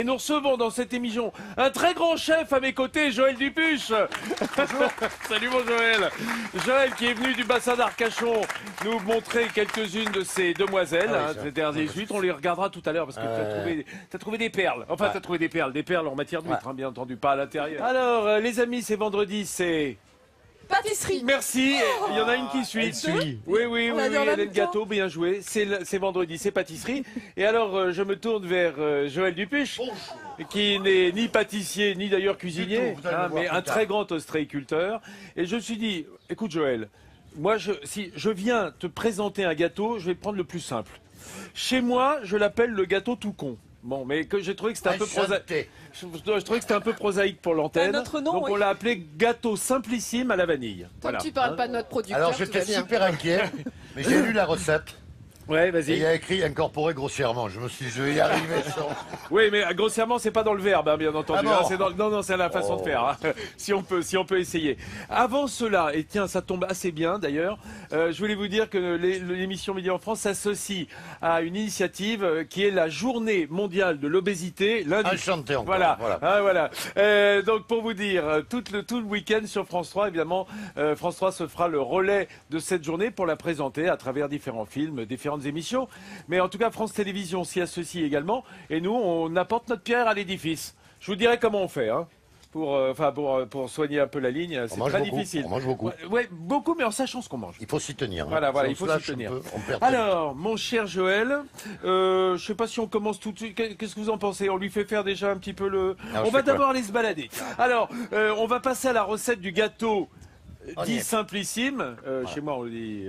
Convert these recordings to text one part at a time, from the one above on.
Et nous recevons dans cette émission un très grand chef à mes côtés, Joël Dupuche. Bonjour. Salut mon Joël. Joël qui est venu du bassin d'Arcachon nous montrer quelques-unes de ces demoiselles. Ces dernières suites, on les regardera tout à l'heure parce que tu as trouvé des perles. Enfin, tu as trouvé des perles en matière d'huître, bien entendu, pas à l'intérieur. Alors, les amis, c'est vendredi, c'est... Pâtisserie. Merci. Il y en a une qui suit. Oui, elle est le gâteau, bien joué. C'est vendredi, c'est pâtisserie. Et alors, je me tourne vers Joël Dupuche, qui n'est ni pâtissier, ni d'ailleurs cuisinier, mais un très grand ostréiculteur. Et je me suis dit, écoute Joël, moi, si je viens te présenter un gâteau, je vais prendre le plus simple. Chez moi, je l'appelle le gâteau tout con. Bon, mais que j'ai trouvé que c'était un peu prosaïque. Je trouvais que c'était un peu prosaïque pour l'antenne. Donc on l'a appelé gâteau simplissime à la vanille. Comme tu parles pas de notre producteur. Alors j'étais super inquiet, mais j'ai lu la recette. Ouais, vas-y. Il y a écrit incorporer grossièrement. Je me suis dit, je vais y arriver sans... Oui, mais grossièrement, c'est pas dans le verbe, hein, bien entendu. Ah bon. Non, c'est la façon de faire. Hein, si on peut essayer. Avant cela, et tiens, ça tombe assez bien d'ailleurs, je voulais vous dire que l'émission Midi en France s'associe à une initiative qui est la Journée mondiale de l'obésité lundi. Enchanté encore. Voilà. Donc pour vous dire, tout le week-end sur France 3, évidemment, France 3 se fera le relais de cette journée pour la présenter à travers différents films, différentes émissions, mais en tout cas France Télévisions s'y associe également et nous on apporte notre pierre à l'édifice. Je vous dirai comment on fait pour soigner un peu la ligne, c'est très difficile. On mange beaucoup. Ouais, beaucoup, mais en sachant ce qu'on mange. Il faut s'y tenir. Voilà, il faut s'y tenir. Alors, mon cher Joël, je sais pas si on commence tout de suite. Qu'est-ce que vous en pensez? On lui fait faire déjà un petit peu le... On va d'abord aller se balader. Alors, on va passer à la recette du gâteau dit simplissime, chez moi on le dit,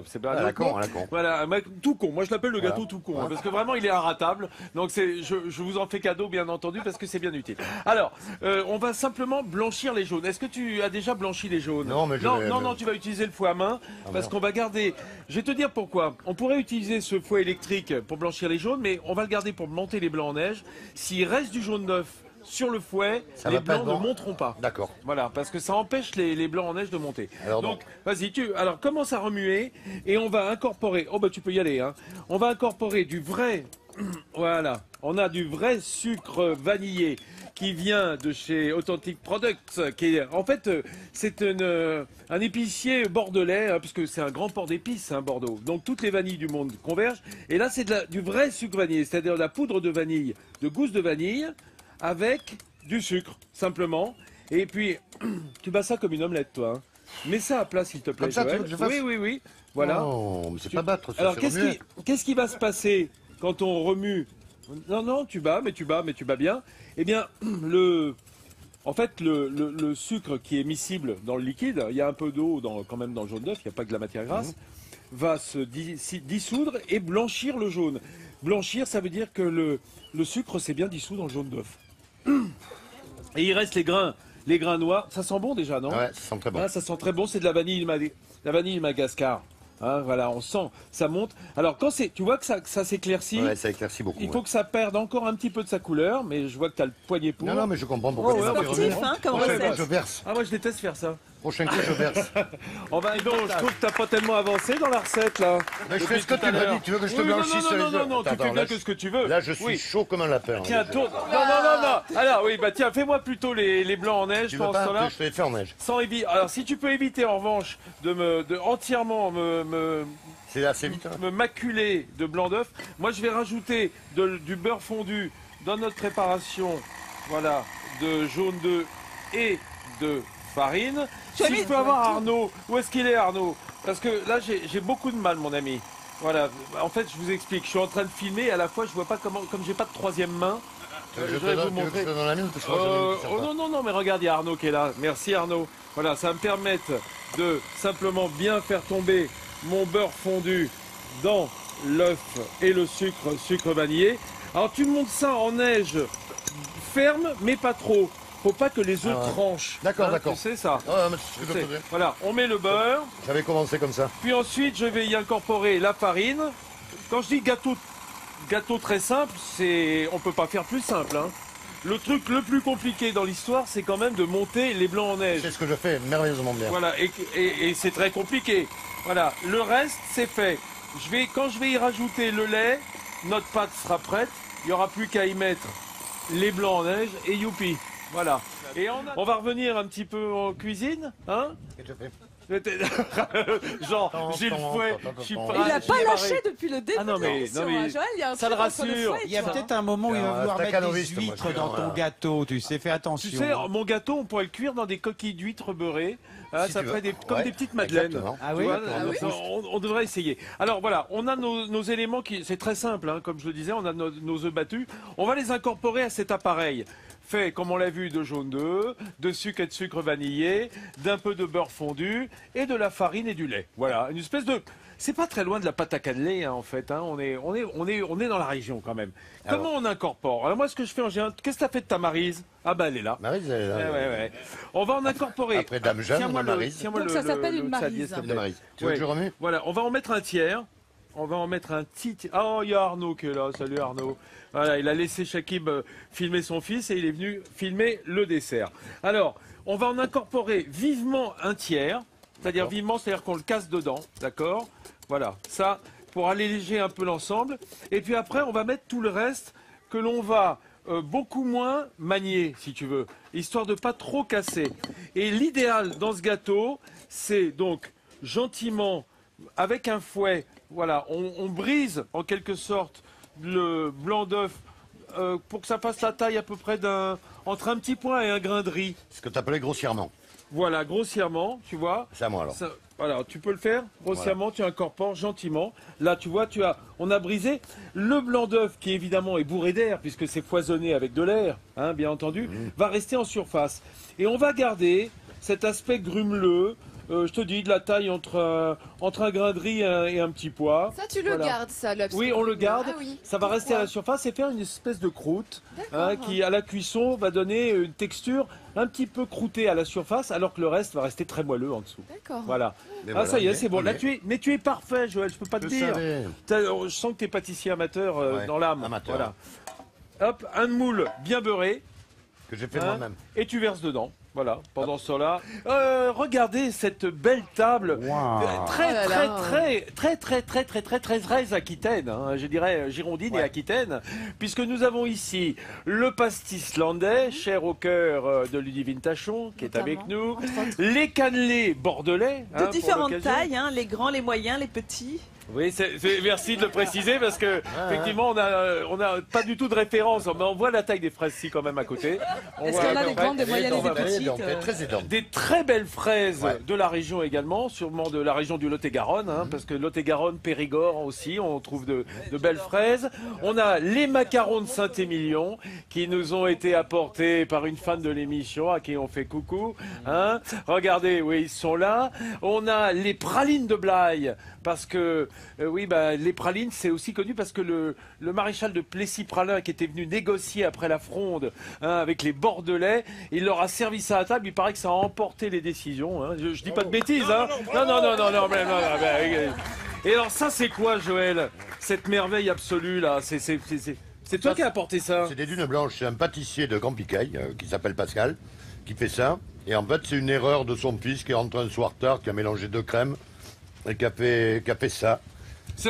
c'est pas à la con. Voilà, tout con. Moi je l'appelle le gâteau tout con, parce que vraiment il est inratable. Donc je vous en fais cadeau bien entendu parce que c'est bien utile. Alors, on va simplement blanchir les jaunes. Est-ce que tu as déjà blanchi les jaunes? Non, mais non, tu vas utiliser le fouet à main parce qu'on va garder. Je vais te dire pourquoi. On pourrait utiliser ce fouet électrique pour blanchir les jaunes, mais on va le garder pour monter les blancs en neige. S'il reste du jaune d'œuf sur le fouet, les blancs ne monteront pas. D'accord. Voilà, parce que ça empêche les blancs en neige de monter. Alors donc, vas-y, alors commence à remuer et on va incorporer, tu peux y aller, hein. On va incorporer du vrai, voilà, on a du vrai sucre vanillé qui vient de chez Authentic Products, qui est, en fait, c'est un épicier bordelais, hein, puisque c'est un grand port d'épices, hein, Bordeaux. Donc toutes les vanilles du monde convergent. Et là, c'est du vrai sucre vanillé, c'est-à-dire de la poudre de vanille, de gousse de vanille, avec du sucre, simplement. Et puis, tu bats ça comme une omelette, toi. Hein. Mets ça à plat, s'il te plaît, comme ça, Joël. Tu veux que je fasse... Oui. Voilà. Non, mais c'est pas battre. Ça, alors, qu'est-ce qui va se passer quand on remue? Non, tu bats bien. Eh bien, en fait, le sucre qui est miscible dans le liquide, il y a un peu d'eau quand même dans le jaune d'œuf, il n'y a pas que de la matière grasse, va se dissoudre et blanchir le jaune. Blanchir, ça veut dire que le sucre s'est bien dissous dans le jaune d'œuf. Et il reste les grains noirs. Ça sent bon déjà, non? Ouais, ça sent très bon. Ah, ça sent très bon, c'est de la vanille Madagascar. Hein, voilà, on sent, ça monte. Alors tu vois que ça s'éclaircit. Ouais, ça éclaircit beaucoup. Il faut que ça perde encore un petit peu de sa couleur, mais je vois que tu as le poignet pour. Non, mais je comprends pourquoi. Sportif, hein, comme recette. Je verse. Ah, moi je déteste faire ça. Prochain coup, je verse. Donc, je trouve que t'as pas tellement avancé dans la recette, là. Mais je fais ce que tu m'as dit. Tu veux que je te blanchisse les œufs? Non, tu fais bien que ce que tu veux. Là, je suis chaud comme un lapin. Tiens, tourne. Non. Alors, oui, tiens, fais-moi plutôt les blancs en neige. Tu veux pas que je fais en neige? Alors, si tu peux éviter, en revanche, de entièrement c'est assez vite. Me maculer de blanc d'œuf. Moi, je vais rajouter du beurre fondu dans notre préparation, voilà, de jaune d'œuf et de farine. Si je peux avoir Arnaud, où est-ce qu'il est Arnaud? Parce que là, j'ai beaucoup de mal, mon ami. Voilà, en fait, je vous explique. Je suis en train de filmer et à la fois, je vois pas comme j'ai pas de troisième main. Je vais vous montrer. Non, mais regarde, il y a Arnaud qui est là. Merci Arnaud. Voilà, ça va me permettre de simplement bien faire tomber mon beurre fondu dans l'œuf et le sucre vanillé. Alors tu montes ça en neige ferme, mais pas trop. Faut pas que les œufs tranchent. D'accord. Tu sais ça. Voilà, on met le beurre. J'avais commencé comme ça. Puis ensuite, je vais y incorporer la farine. Quand je dis gâteau très simple, on peut pas faire plus simple. Hein. Le truc le plus compliqué dans l'histoire, c'est quand même de monter les blancs en neige. C'est ce que je fais merveilleusement bien. Voilà, et c'est très compliqué. Voilà, le reste, c'est fait. Quand je vais y rajouter le lait, notre pâte sera prête. Il n'y aura plus qu'à y mettre les blancs en neige et youpi. Voilà. Et on va revenir un petit peu en cuisine, hein? Genre, j'ai le fouet, je suis pas. Il n'a pas j'ai lâché barré. depuis le début. Ah non, mais- l'émission, non, mais hein. Joël, il y a un ça truc le entre rassure. fouet et Il y a toi. peut-être un moment où il va un vouloir mettre des staccanoviste, moi, huîtres je suis dans ton un- gâteau, tu sais, fais attention. Tu sais, mon gâteau, on pourrait le cuire dans des coquilles d'huîtres beurrées. Hein, Si ça tu ferait veux. comme Ouais, des petites madeleines. exactement. Ah Tu oui vois, Ah oui. on devrait essayer. Alors voilà, on a nos éléments qui, c'est très simple, hein, comme je le disais, on a nos œufs battus. On va les incorporer à cet appareil. Fait, comme on l'a vu, de jaune d'œuf, de sucre et de sucre vanillé, d'un peu de beurre fondu et de la farine et du lait. Voilà, une espèce de. C'est pas très loin de la pâte à cannelé, hein, en fait. Hein. On est dans la région quand même. Alors. Comment on incorpore? Alors moi, ce que je fais en général, qu'est-ce que t'as fait de ta Maryse? Ah bah elle est là. Maryse, elle est là. Ouais, ouais, ouais. On va en incorporer. Après Dame Jeanne, Tiens-moi on a Maryse. tiens-moi Donc ça s'appelle une le Maryse. psalier, s'il te De plaît. Maryse. Tu veux Ouais. que je remue? Voilà, on va en mettre un tiers. On va en mettre un petit. Oh, il y a Arnaud qui est là. Salut Arnaud. Voilà, il a laissé Shakib filmer son fils et il est venu filmer le dessert. Alors, on va en incorporer vivement un tiers. C'est-à-dire D'accord. vivement, c'est-à-dire qu'on le casse dedans. D'accord? Voilà, ça, pour alléger un peu l'ensemble. Et puis après, on va mettre tout le reste que l'on va beaucoup moins manier, si tu veux, histoire de pas trop casser. Et l'idéal dans ce gâteau, c'est donc gentiment, avec un fouet, voilà, on brise en quelque sorte le blanc d'œuf pour que ça fasse la taille à peu près entre un petit point et un grain de riz. Ce que tu appelais grossièrement. Voilà, grossièrement, tu vois. C'est à moi alors. Voilà, tu peux le faire grossièrement, tu incorpores gentiment. Là, tu vois, on a brisé le blanc d'œuf qui évidemment est bourré d'air puisque c'est foisonné avec de l'air, hein, bien entendu, va rester en surface. Et on va garder cet aspect grumeleux. Je te dis de la taille entre un grain de riz et un petit pois. Ça, tu le Voilà. gardes, ça, l'obstacle. Oui, on le garde. Ah oui. Ça va rester à la Pourquoi surface et faire une espèce de croûte D'accord. qui, à la cuisson, va donner une texture un petit peu croûtée à la surface, alors que le reste va rester très moelleux en dessous. D'accord. Voilà. Mais Ah, voilà, ça y est, mais- c'est bon. Là, mais- mais tu es parfait, Joël. Je peux pas te Je dire. savais. Je sens que tu es pâtissier amateur Ouais, dans l'âme. amateur. Voilà. Hop, un moule bien beurré. Que j'ai fait hein, moi-même. et tu verses dedans. Voilà, pendant ce temps-là. Regardez cette belle table. Waouh. Très, Oh là très, là. très aquitaine, hein, je dirais girondine et Ouais. aquitaine, puisque nous avons ici le pastis landais, cher au cœur de Ludivine Tachon, qui est Notamment, avec nous, entre autres. les cannelés bordelais. De pour différentes l'occasion. tailles, hein, les grands, les moyens, les petits. Oui, merci de le préciser parce que effectivement on a pas du tout de référence, mais on voit la taille des fraises ici quand même à côté. Est-ce voit qu'il y en a à peu des près. grandes, des moyennes et des Elle est petites donc, elle est très aidante. Des très belles fraises Ouais. de la région également, sûrement de la région du Lot-et-Garonne, hein, parce que Lot-et-Garonne, Périgord aussi, on trouve de belles fraises. On a les macarons de Saint-Émilion qui nous ont été apportés par une fan de l'émission à qui on fait coucou. Hein. Regardez, oui, ils sont là. On a les pralines de Blaye, parce que, oui, bah, les pralines, c'est aussi connu parce que le maréchal de Plessis-Praslin qui était venu négocier après la fronde hein, avec les Bordelais, il leur a servi ça à table. Il paraît que ça a emporté les décisions. Hein. Je dis pas de bêtises. Hein. Non, mais, et alors ça, c'est quoi, Joël? Cette merveille absolue là, c'est toi qui as apporté ça. C'est des dunes blanches. C'est un pâtissier de Grand-Picaille qui s'appelle Pascal qui fait ça. Et en fait, c'est une erreur de son fils qui est rentré un soir tard, qui a mélangé deux crèmes et qui a fait ça.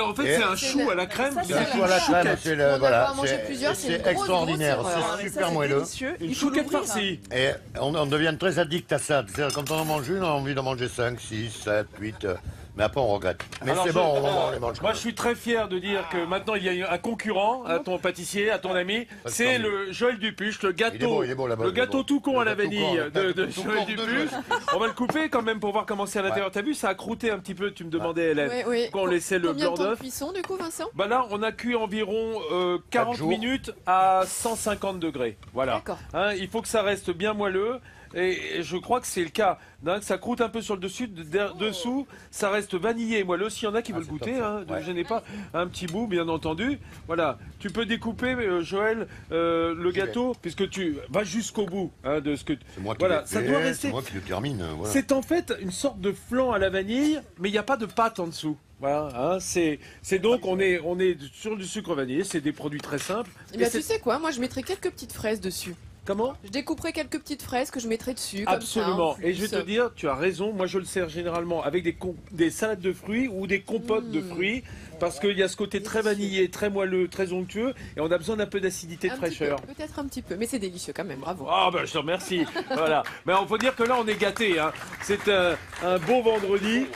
En fait, Et- c'est un chou à la crème. Ça, C'est c'est un la chou à la crème, chouquette. c'est On en a voilà, mangé c'est- plusieurs, c'est une c'est grosse, extraordinaire, grosse erreur. c'est Ça, super c'est moelleux. délicieux. Une Il faut chouquette l'ouvrir. farcie. Et on devient très addict à ça. C'est-à-dire, quand on en mange une, on a envie d'en manger 5, 6, 7, 8. Mais après, on regrette. Mais Alors, c'est bon, on les mange. Moi, je suis très fier de dire que maintenant, il y a un concurrent à ton pâtissier, à ton ami. C'est le Joël Dupuche, le gâteau. Il est beau, là-bas, le il est gâteau beau. tout con Le à la gâteau vanille con, le de gâteau Joël con de Dupuche. On va le couper quand même pour voir comment c'est à l'intérieur. T'as vu, ça a croûté un petit peu. Tu me demandais, Hélène, Oui, oui. quand on laissait le Combien blanc de temps de d'œuf. cuisson, du coup, Vincent? Bah là, on a cuit environ 40 jours. minutes à 150 degrés. Voilà. D'accord. Hein, il faut que ça reste bien moelleux. Et je crois que c'est le cas. Hein, que ça croûte un peu sur le dessus, dessous, ça reste vanillé et moelleux. S'il y en a qui veulent c'est goûter, top, ça. hein, ne Ouais. gênez pas. Un petit bout, bien entendu. Voilà. Tu peux découper, Joël, le gâteau, puisque tu vas jusqu'au bout hein, de ce que. C'est moi qui Voilà, l'ai ça fait, doit c'est rester. moi qui le termine. Voilà. C'est en fait une sorte de flan à la vanille, mais il n'y a pas de pâte en dessous. Voilà, hein, c'est donc on est sur du sucre vanillé, c'est des produits très simples. Eh bien, Et c'est- tu sais quoi? Moi, je mettrais quelques petites fraises dessus. Comment? Je découperai quelques petites fraises que je mettrai dessus. Comme Absolument. ça, en Et je vais plus. te dire, tu as raison. Moi, je le sers généralement avec des salades de fruits ou des compotes de fruits. Parce qu'il y a ce côté très vanillé, très moelleux, très onctueux. Et on a besoin d'un peu d'acidité, de Un petit fraîcheur. peu, peut-être un petit peu, mais c'est délicieux quand même, bravo. Ah ben je te remercie. Voilà. Mais on peut dire que là on est gâtés. Hein. C'est un beau vendredi.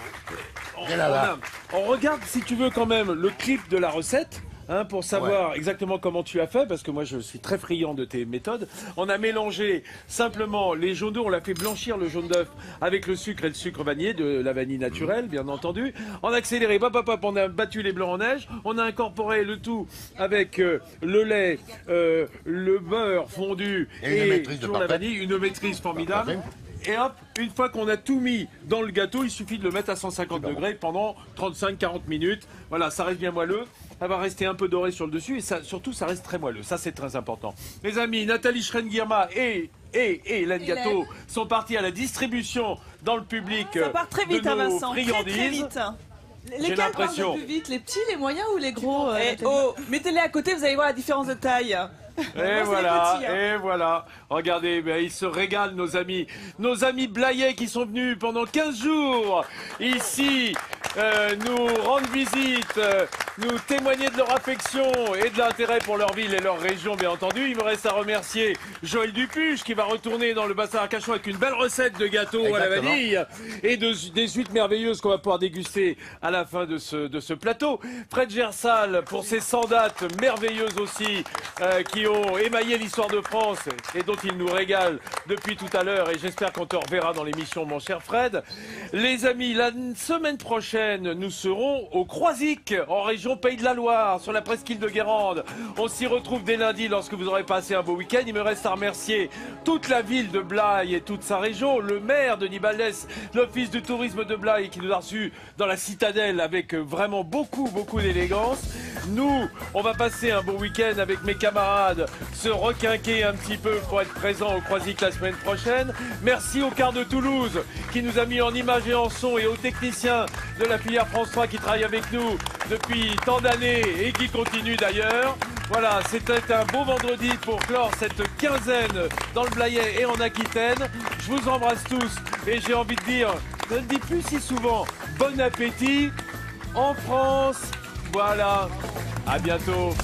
Et là. On regarde si tu veux quand même le clip de la recette. Hein, pour savoir exactement comment tu as fait, parce que moi je suis très friand de tes méthodes. On a mélangé simplement les jaunes d'œufs, on l'a fait blanchir le jaune d'œuf avec le sucre et le sucre vanillé, de la vanille naturelle bien entendu. En accéléré, on a battu les blancs en neige, on a incorporé le tout avec le lait, le beurre fondu Et une maîtrise de toujours la parfait. vanille, une maîtrise formidable. Parfait. Et hop, une fois qu'on a tout mis dans le gâteau, il suffit de le mettre à 150 degrés pendant 35-40 minutes. Voilà, ça reste bien moelleux. Ça va rester un peu doré sur le dessus et ça, surtout, ça reste très moelleux. Ça, c'est très important. Les amis, Nathalie Schrein-Guirma et Hélène Gâteau sont partis à la distribution dans le public Ça part très vite, de hein, nos Vincent. Très friandises. vite. J'ai Lesquels partent l'impression. le plus vite, les petits, les moyens ou les gros Et Oh, mettez-les à côté, vous allez voir la différence de taille. Et voilà, et voilà. Regardez, ben, ils se régalent, nos amis. Nos amis Blayais qui sont venus pendant 15 jours ici nous rendre visite, nous témoigner de leur affection et de l'intérêt pour leur ville et leur région, bien entendu. Il me reste à remercier Joël Dupuche qui va retourner dans le bassin Arcachon avec une belle recette de gâteau à la Exactement. vanille et des huîtres merveilleuses qu'on va pouvoir déguster à la fin de ce plateau. Fred Gersal pour ses 100 dates merveilleuses aussi qui ont émaillé l'histoire de France et dont il nous régale depuis tout à l'heure et j'espère qu'on te reverra dans l'émission mon cher Fred. Les amis, la semaine prochaine nous serons au Croisic en région Pays de la Loire sur la presqu'île de Guérande. On s'y retrouve dès lundi lorsque vous aurez passé un beau week-end. Il me reste à remercier toute la ville de Blaye et toute sa région, le maire Denis Baldès, l'office du tourisme de Blaye qui nous a reçus dans la citadelle avec vraiment beaucoup d'élégance. Nous, on va passer un beau week-end avec mes camarades, se requinquer un petit peu pour être présent au Croisic la semaine prochaine. Merci au quart de Toulouse qui nous a mis en image et en son et aux techniciens de la filière France 3 qui travaillent avec nous depuis tant d'années et qui continuent d'ailleurs. Voilà, c'était un beau vendredi pour clore cette quinzaine dans le Blayais et en Aquitaine. Je vous embrasse tous et j'ai envie de dire, je ne le dis plus si souvent, bon appétit en France. Voilà, à bientôt.